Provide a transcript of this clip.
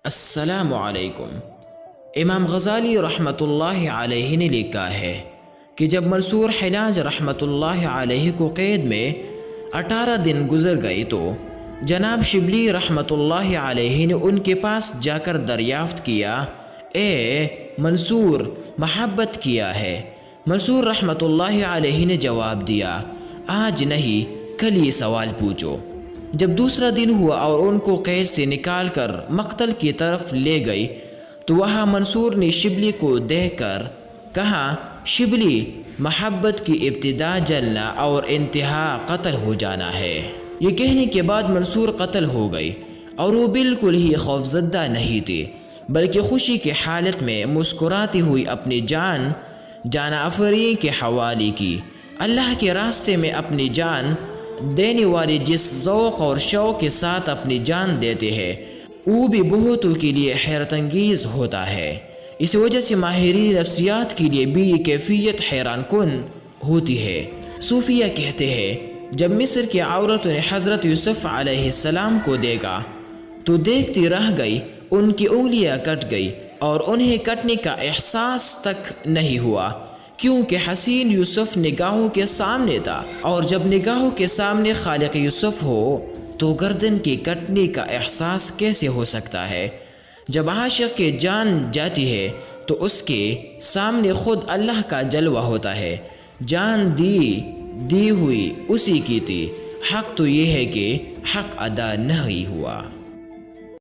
السلام علیکم۔ امام غزالی رحمۃ اللہ علیہ نے لکھا ہے کہ جب منصور حلاج رحمۃ اللہ علیہ کو قید میں 18 دن گزر گئے تو جناب شبلی رحمۃ اللہ علیہ نے ان کے پاس جا کر دریافت کیا، اے منصور محبت کیا ہے؟ منصور رحمۃ اللہ علیہ نے جواب دیا، آج نہیں کل یہ سوال پوچھو۔ جب دوسرا دن ہوا اور ان کو قید سے نکال کر مقتل کی طرف لے گئی تو وہاں منصور نے شبلی کو دیکھ کر کہا، شبلی، محبت کی ابتدا جلنا اور انتہا قتل ہو جانا ہے۔ یہ کہنے کے بعد منصور قتل ہو گئی اور وہ بالکل ہی خوفزدہ نہیں تھی، بلکہ خوشی کی حالت میں مسکراتی ہوئی اپنی جان آفرین کے حوالے کی۔ اللہ کے راستے میں اپنی جان دینے والے جس ذوق اور شوق کے ساتھ اپنی جان دیتے ہیں وہ بھی بہتوں کے لیے حیرت انگیز ہوتا ہے۔ اس وجہ سے ماہرین نفسیات کے لیے بھی یہ کیفیت حیران کن ہوتی ہے۔ صوفیہ کہتے ہیں، جب مصر کی عورتوں نے حضرت یوسف علیہ السلام کو دیکھا تو دیکھتی رہ گئی، ان کی انگلیاں کٹ گئی اور انہیں کٹنے کا احساس تک نہیں ہوا، کیونکہ حسین یوسف نگاہوں کے سامنے تھا، اور جب نگاہوں کے سامنے خالق یوسف ہو تو گردن کے کٹنے کا احساس کیسے ہو سکتا ہے؟ جب عاشق کی جان جاتی ہے تو اس کے سامنے خود اللہ کا جلوہ ہوتا ہے۔ جان دی ہوئی اسی کی تھی، حق تو یہ ہے کہ حق ادا نہیں ہوا۔